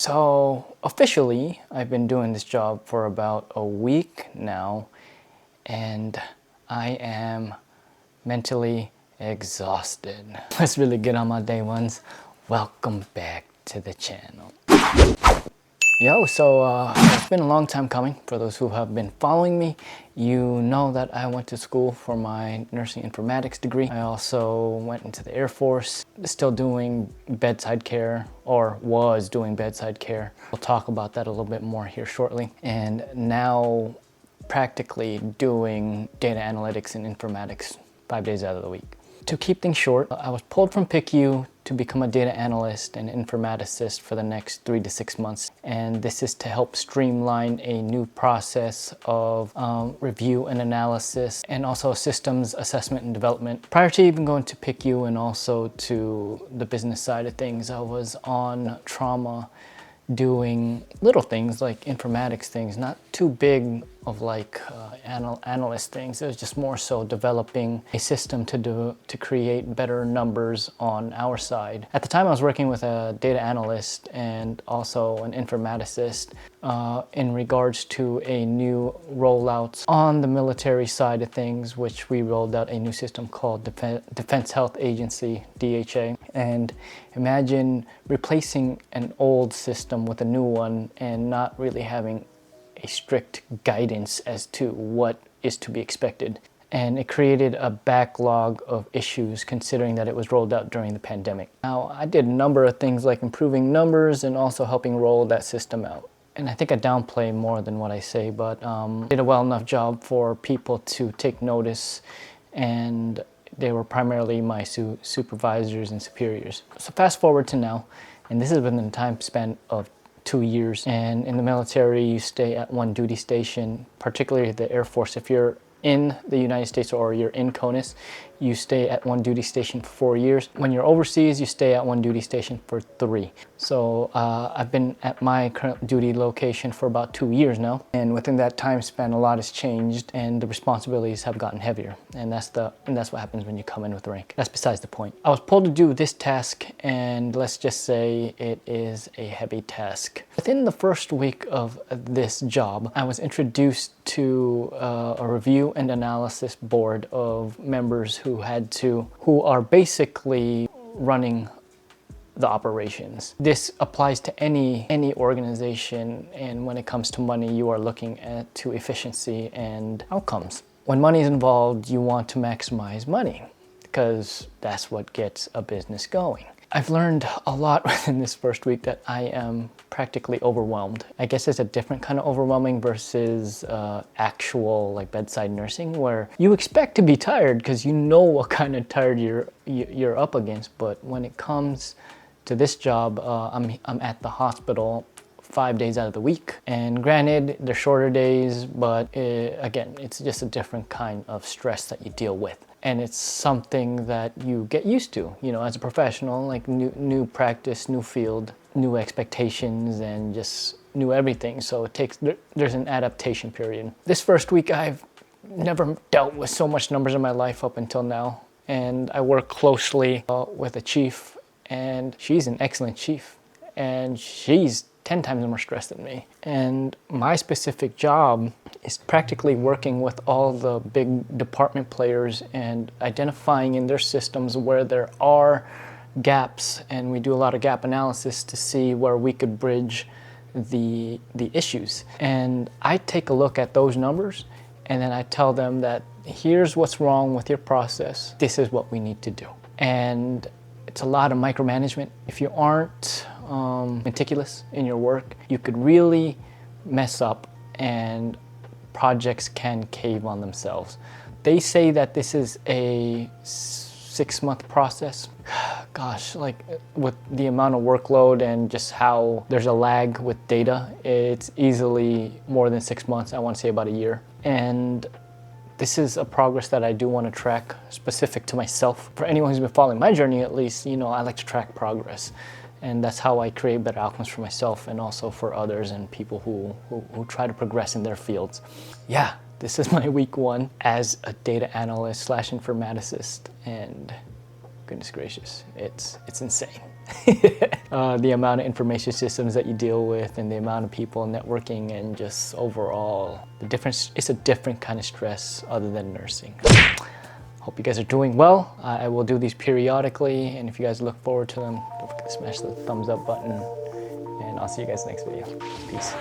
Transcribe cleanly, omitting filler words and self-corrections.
So officially, I've been doing this job for about a week now, and I am mentally exhausted. Let's really get on my day ones. Welcome back to the channel. It's been a long time coming. For those who have been following me, you know that I went to school for my nursing informatics degree. I also went into the Air Force, still doing bedside care, or was doing bedside care. We'll talk about that a little bit more here shortly. And now practically doing data analytics and informatics 5 days out of the week. To keep things short, I was pulled from PICU to become a data analyst and informaticist for the next 3 to 6 months. And this is to help streamline a new process of review and analysis, and also systems assessment and development. Prior to even going to PICU and also to the business side of things, I was on trauma doing little things like informatics things, not too big of like analyst things. It was just more so developing a system to create better numbers on our side. At the time I was working with a data analyst and also an informaticist in regards to a new rollout on the military side of things, which we rolled out a new system called Defense Health Agency, DHA. And imagine replacing an old system with a new one and not really having a strict guidance as to what is to be expected. And it created a backlog of issues considering that it was rolled out during the pandemic. Now, I did a number of things like improving numbers and also helping roll that system out. And I think I downplay more than what I say, but did a well enough job for people to take notice, and they were primarily my supervisors and superiors. So fast forward to now, and this has been the time span of 2 years. And in the military, you stay at one duty station, particularly the Air Force. If you're in the United States or you're in CONUS, you stay at one duty station for 4 years. When you're overseas, you stay at one duty station for 3. So I've been at my current duty location for about 2 years now. And within that time span, a lot has changed and the responsibilities have gotten heavier. And that's what happens when you come in with rank. That's besides the point. I was pulled to do this task, and let's just say it is a heavy task. Within the first week of this job, I was introduced to a review and analysis board of members who are basically running the operations. This applies to any organization, and when it comes to money, you are looking to efficiency and outcomes. When money is involved, you want to maximize money because that's what gets a business going. I've learned a lot within this first week that I am practically overwhelmed. I guess it's a different kind of overwhelming versus actual like bedside nursing, where you expect to be tired because you know what kind of tired you're up against. But when it comes to this job, I'm at the hospital 5 days out of the week. And granted, they're shorter days, but again, it's just a different kind of stress that you deal with. And it's something that you get used to, you know, as a professional, like new practice, new field, new expectations, and just new everything. So there's an adaptation period. This first week, I've never dealt with so much numbers in my life up until now. And I work closely with a chief, and she's an excellent chief. And she's 10 times more stressed than me. And my specific job is practically working with all the big department players and identifying in their systems where there are gaps, and we do a lot of gap analysis to see where we could bridge the issues. And I take a look at those numbers, and then I tell them that here's what's wrong with your process. This is what we need to do. And it's a lot of micromanagement. If you aren't meticulous in your work, you could really mess up and projects can cave on themselves. They say that this is a 6-month process. Gosh, like with the amount of workload and just how there's a lag with data, it's easily more than 6 months. I want to say about a year. And this is a progress that I do want to track, specific to myself. For anyone who's been following my journey, at least, you know, I like to track progress. And that's how I create better outcomes for myself and also for others and people who try to progress in their fields. Yeah, this is my week 1 as a data analyst / informaticist, and goodness gracious, it's insane. The amount of information systems that you deal with and the amount of people networking and just overall, the difference, it's a different kind of stress other than nursing. Hope you guys are doing well. I will do these periodically, and if you guys look forward to them, don't forget to smash the thumbs up button, and I'll see you guys next video. Peace.